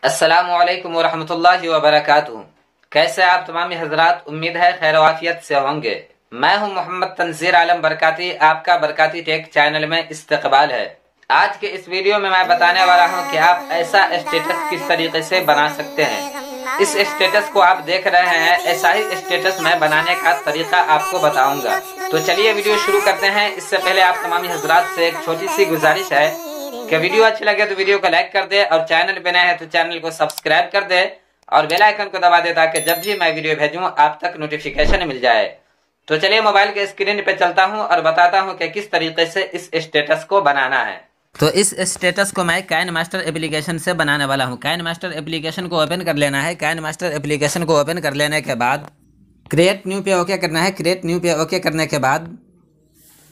अस्सलामुअलैकुम वरहमतुल्लाहि वबरकातुहू। कैसे आप तमाम हजरात, उम्मीद है खैर वाफियत से होंगे। मैं हूं मोहम्मद तंजीर आलम बरकाती, आपका बरकाती टेक चैनल में इस्तकबाल है। आज के इस वीडियो में मैं बताने वाला हूं कि आप ऐसा स्टेटस किस तरीके से बना सकते हैं। इस स्टेटस को आप देख रहे हैं, ऐसा ही स्टेटस मैं बनाने का तरीका आपको बताऊंगा। तो चलिए वीडियो शुरू करते हैं। इससे पहले आप तमाम हजरात से एक छोटी सी गुजारिश है कि वीडियो अच्छी लगे तो वीडियो को लाइक कर दे और चैनल पे नए हैं तो चैनल को सब्सक्राइब कर दे और बेल आइकन को दबा दे ताकि जब भी मैं वीडियो भेजूं आप तक नोटिफिकेशन मिल जाए। तो चलिए मोबाइल के स्क्रीन पे चलता हूं और बताता हूं कि किस तरीके से इस स्टेटस को बनाना है। तो इस स्टेटस को मैं काइनमास्टर एप्लीकेशन से बनाने वाला हूं। काइनमास्टर एप्लीकेशन को ओपन कर लेना है। काइनमास्टर एप्लीकेशन को ओपन कर लेने के बाद क्रिएट न्यू पे ओके करना है। क्रिएट न्यू पे ओके करने के बाद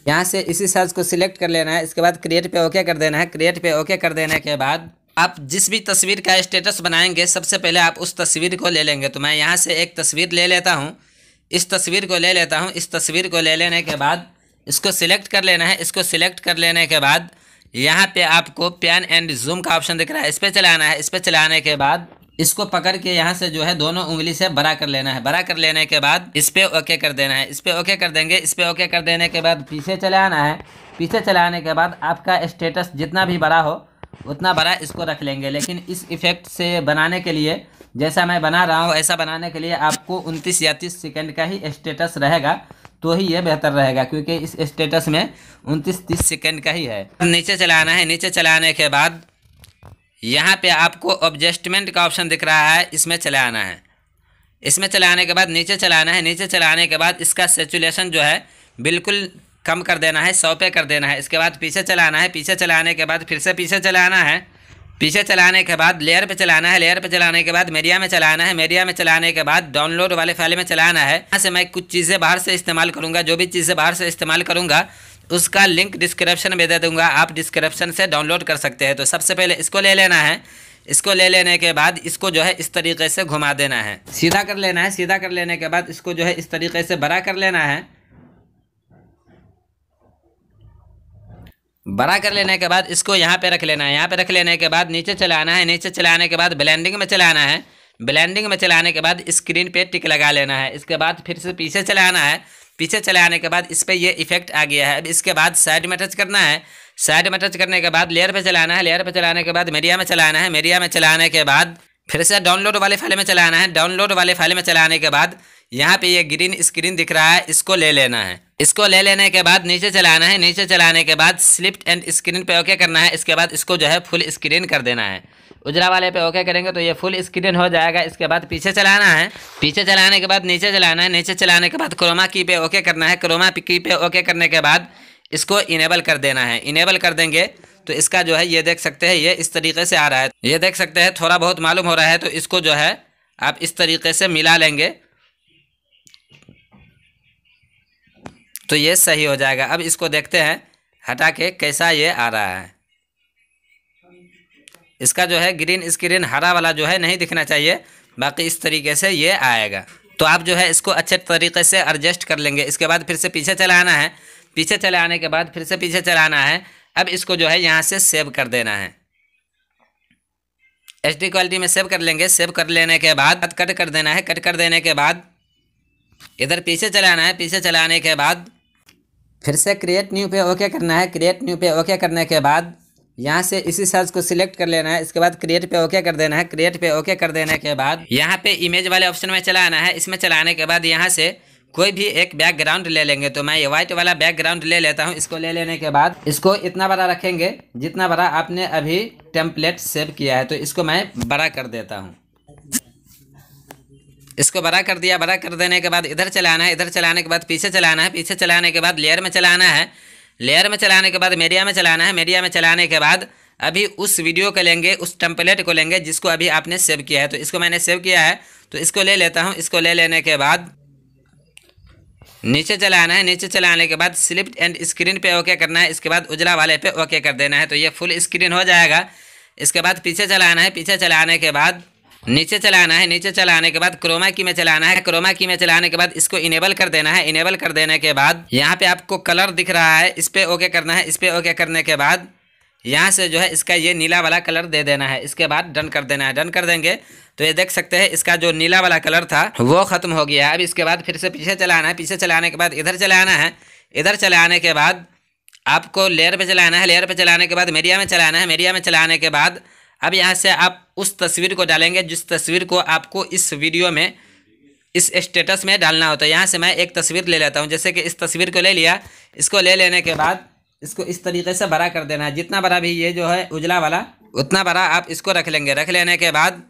यहाँ से इसी साइज को सिलेक्ट कर लेना है। इसके बाद क्रिएट पे ओके कर देना है। क्रिएट पे ओके कर देने के बाद आप जिस भी तस्वीर का स्टेटस बनाएंगे सबसे पहले आप उस तस्वीर को ले लेंगे। तो मैं यहाँ से एक तस्वीर ले लेता हूँ। इस तस्वीर को ले लेता हूँ। इस तस्वीर को ले लेने के बाद इसको सिलेक्ट कर लेना है। इसको सिलेक्ट कर लेने के बाद यहाँ पे आपको पैन एंड जूम का ऑप्शन दिख रहा है, इस पर चलाना है। इस पर चलाने के बाद इसको पकड़ के यहाँ से जो है दोनों उंगली से बड़ा कर लेना है। बड़ा कर लेने के बाद इस पे ओके कर देना है। इस पे ओके कर देंगे। इस पे ओके कर देने के बाद पीछे चलाना है। पीछे चलाने के बाद आपका स्टेटस जितना भी बड़ा हो उतना बड़ा इसको रख लेंगे। लेकिन इस इफेक्ट से बनाने के लिए, जैसा मैं बना रहा हूँ ऐसा बनाने के लिए आपको 29 या 30 सेकेंड का ही स्टेटस रहेगा तो ही ये बेहतर रहेगा, क्योंकि इस स्टेटस में 29-30 सेकेंड का ही है। नीचे चलाना है। नीचे चलाने के बाद यहाँ पे आपको एडजस्टमेंट का ऑप्शन दिख रहा है, इसमें चलाना है। इसमें चलाने के बाद नीचे चलाना है। नीचे चलाने के बाद इसका सैचुरेशन जो है बिल्कुल कम कर देना है, 100 पे कर देना है। इसके बाद पीछे चलाना है। पीछे चलाने के बाद फिर से पीछे चलाना है। पीछे चलाने के बाद लेयर पे चलाना है। लेयर पे चलाने के बाद मीडिया में चलाना है। मीडिया में चलाने के बाद डाउनलोड वाले फाइल में चलाना है। यहाँ से मैं कुछ चीज़ें बाहर से इस्तेमाल करूँगा। जो भी चीज़ें बाहर से इस्तेमाल करूँगा उसका लिंक डिस्क्रिप्शन में दे दूँगा, आप डिस्क्रिप्शन से डाउनलोड कर सकते हैं। तो सबसे पहले इसको ले लेना है। इसको ले लेने के बाद इसको जो है इस तरीके से घुमा देना है, सीधा कर लेना है। सीधा कर लेने के बाद इसको जो है इस तरीके से बड़ा कर लेना है। बड़ा कर लेने के बाद इसको यहाँ पे रख लेना है। यहाँ पे रख लेने के बाद नीचे चलाना है। नीचे चलाने के बाद ब्लेंडिंग में चलाना है। ब्लेंडिंग में चलाने के बाद स्क्रीन पे टिक लगा लेना है। इसके बाद फिर से पीछे चलाना है। पीछे चलाने के बाद इस पर ये इफेक्ट आ गया है। अब इसके बाद साइड में टच करना है। साइड में टच करने के बाद लेयर पे चलाना है। लेयर पे चलाने के बाद मीडिया में चलाना है। मीडिया में चलाने के बाद फिर से डाउनलोड वाले फाइल में चलाना है। डाउनलोड वाले फाइल में चलाने के बाद यहाँ पे ये ग्रीन स्क्रीन दिख रहा है, इसको ले लेना है। इसको ले लेने के बाद नीचे चलाना है। नीचे चलाने के बाद स्लिप एंड स्क्रीन पे ओके करना है। इसके बाद इसको जो है फुल स्क्रीन कर देना है। उजला वाले पे ओके करेंगे तो ये फुल स्क्रीन हो जाएगा। इसके बाद पीछे चलाना है। पीछे चलाने के बाद नीचे चलाना है। नीचे चलाने के बाद क्रोमा की पे ओके करना है। क्रोमा की पे ओके करने के बाद इसको इनेबल कर देना है। इनेबल कर देंगे तो इसका जो है ये देख सकते हैं, ये इस तरीके से आ रहा है। ये देख सकते हैं, थोड़ा बहुत मालूम हो रहा है। तो इसको जो है आप इस तरीके से मिला लेंगे तो ये सही हो जाएगा। अब इसको देखते हैं हटा के कैसा ये आ रहा है। इसका जो है ग्रीन स्क्रीन हरा वाला जो है नहीं दिखना चाहिए, बाकी इस तरीके से ये आएगा। तो आप जो है इसको अच्छे तरीके से एडजस्ट कर लेंगे। इसके बाद फिर से पीछे चलाना है। पीछे चलाने के बाद फिर से पीछे चलाना है। अब इसको जो है यहाँ से सेव कर देना है। HD क्वालिटी में सेव कर लेंगे। सेव कर लेने के बाद कट कर देना है। कट कर देने के बाद इधर पीछे चलाना है। पीछे चलाने के बाद फिर से क्रिएट न्यू पे ओके करना है। क्रिएट न्यू पे ओके करने के बाद यहाँ से इसी साइज को सिलेक्ट कर लेना है। इसके बाद क्रिएट पे ओके कर देना है। क्रिएट पे ओके कर देने के बाद यहाँ पे इमेज वाले ऑप्शन में चलाना है। इसमें चलाने के बाद यहाँ से कोई भी एक बैकग्राउंड ले लेंगे। तो मैं ये व्हाइट वाला बैकग्राउंड ले लेता हूँ। इसको ले लेने के बाद इसको इतना बड़ा रखेंगे जितना बड़ा आपने अभी टेम्पलेट सेव किया है। तो इसको मैं बड़ा कर देता हूँ। इसको बड़ा कर दिया। बड़ा कर देने के बाद इधर चलाना है। इधर चलाने के बाद पीछे चलाना है। पीछे चलाने के बाद लेयर में चलाना है। लेयर में चलाने के बाद मीडिया में चलाना है। मीडिया में चलाने के बाद अभी उस वीडियो को लेंगे, उस टेम्पलेट को लेंगे जिसको अभी आपने सेव किया है। तो इसको मैंने सेव किया है तो इसको ले लेता हूँ। इसको ले लेने के बाद नीचे चलाना है। नीचे चलाने के बाद स्लिप एंड स्क्रीन पे ओके करना है। इसके बाद उजला वाले पे ओके कर देना है तो ये फुल स्क्रीन हो जाएगा। इसके बाद पीछे चलाना है। पीछे चलाने के बाद नीचे चलाना है। नीचे चलाने के बाद क्रोमा की में चलाना है। क्रोमा की में चलाने के बाद इसको इनेबल कर देना है। इनेबल कर देने के बाद यहाँ पे आपको कलर दिख रहा है, इस पे ओके करना है। इस पे ओके करने के बाद यहाँ से जो है इसका ये नीला वाला कलर दे देना है। इसके बाद डन कर देना है। डन कर देंगे तो ये देख सकते हैं इसका जो नीला वाला कलर था वो खत्म हो गया है। अब इसके बाद फिर से पीछे चला आना है। पीछे चलाने के बाद इधर चला आना है। इधर चले आने के बाद आपको लेयर पे चलाना है। लेयर पे चलाने के बाद मीडिया में चलाना है। मीडिया में चलाने के बाद अब यहाँ से आप उस तस्वीर को डालेंगे जिस तस्वीर को आपको इस वीडियो में इस स्टेटस में डालना होता है। यहाँ से मैं एक तस्वीर ले लेता हूँ। जैसे कि इस तस्वीर को ले लिया। इसको ले लेने के बाद इसको इस तरीके से बड़ा कर देना है। जितना बड़ा भी ये जो है उजला वाला उतना बड़ा आप इसको रख लेंगे। रख लेने के बाद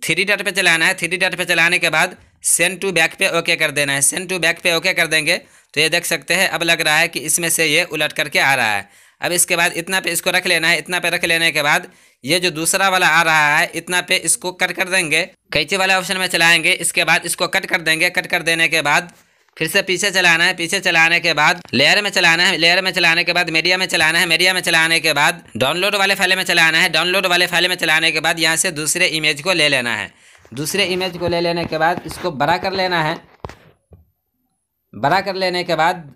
3 डॉट पे चलाना है। 3 डॉट पे चलाने के बाद सेंड टू बैक पे ओके कर देना है। सेंड टू बैक पे ओके कर देंगे तो ये देख सकते हैं अब लग रहा है कि इसमें से ये उलट करके आ रहा है। अब इसके बाद इतना पे इसको रख लेना है। इतना पे रख लेने के बाद ये जो दूसरा वाला आ रहा है इतना पे इसको कट कर देंगे। कैंची वाला ऑप्शन में चलाएंगे। इसके बाद इसको कट कर देंगे। कट कर देने के बाद फिर से पीछे चलाना है। पीछे चलाने के बाद लेयर में चलाना है। लेयर में चलाने के बाद मीडिया में चलाना है। मीडिया में चलाने के बाद डाउनलोड वाले फाइल में चलाना है। डाउनलोड वाले फाइल में चलाने के बाद यहाँ से दूसरे इमेज को ले लेना है। दूसरे इमेज को ले लेने के बाद इसको बड़ा कर लेना है। बड़ा कर लेने के बाद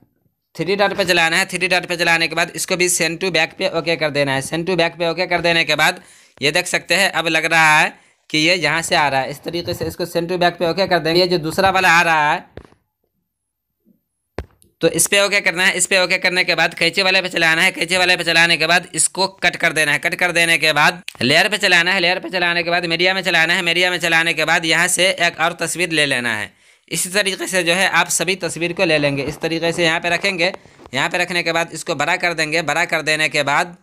3 डॉट पे चलाना है। 3 डॉट पे चलाने के बाद इसको भी सेंड टू बैक पे ओके कर देना है। सेंड टू बैक पे ओके कर देने के बाद ये देख सकते हैं अब लग रहा है कि ये यहाँ से आ रहा है। इस तरीके से इसको सेंड टू बैक पे ओके कर देंगे। ये जो दूसरा वाला आ रहा है तो इस पे ओके करना है। इस पे ओके करने के बाद कैंची वाले पे चलाना है। कैंची वाले पे चलाने के बाद इसको कट कर देना है। कट कर देने के बाद लेयर पे चलाना है। लेयर पे चलाने के बाद मीडिया में चलाना है। मीडिया में चलाने के बाद यहाँ से एक और तस्वीर ले लेना है। इसी तरीके से जो है आप सभी तस्वीर को ले लेंगे। इस तरीके से यहाँ पे रखेंगे। यहाँ पे रखने के बाद इसको बड़ा कर देंगे। बड़ा कर देने के बाद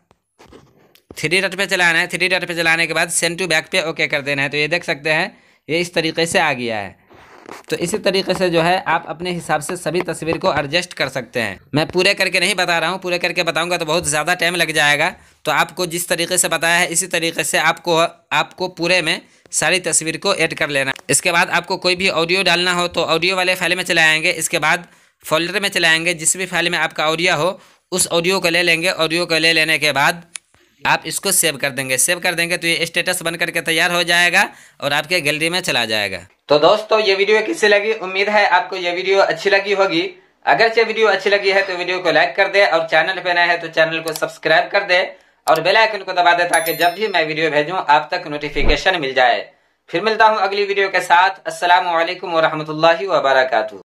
3 डॉट पे चलाना है। 3 डॉट पे चलाने के बाद सेंड टू बैक पे ओके कर देना है। तो ये देख सकते हैं ये इस तरीके से आ गया है। तो इसी तरीके से जो है आप अपने हिसाब से सभी तस्वीर को एडजस्ट कर सकते हैं। मैं पूरे करके नहीं बता रहा हूँ। पूरे करके बताऊंगा तो बहुत ज़्यादा टाइम लग जाएगा। तो आपको जिस तरीके से बताया है इसी तरीके से आपको पूरे में सारी तस्वीर को ऐड कर लेना। इसके बाद आपको कोई भी ऑडियो डालना हो तो ऑडियो वाले फाइल में चलाएंगे। इसके बाद फोल्डर में चलाएंगे। जिस भी फाइल में आपका ऑडियो हो उस ऑडियो को ले लेंगे। ऑडियो को ले लेने के बाद आप इसको सेव कर देंगे। सेव कर देंगे तो ये स्टेटस बन करके तैयार हो जाएगा और आपके गैलरी में चला जाएगा। तो दोस्तों ये वीडियो कैसी लगी? उम्मीद है आपको ये वीडियो अच्छी लगी होगी। अगर ये वीडियो अच्छी लगी है तो वीडियो को लाइक कर दे और चैनल पे नए है तो चैनल को सब्सक्राइब कर दे और बेल आइकन को दबा दे ताकि जब भी मैं वीडियो भेजूं आप तक नोटिफिकेशन मिल जाए। फिर मिलता हूं अगली वीडियो के साथ। अस्सलामु अलैकुम व रहमतुल्लाहि व बरकातुहू।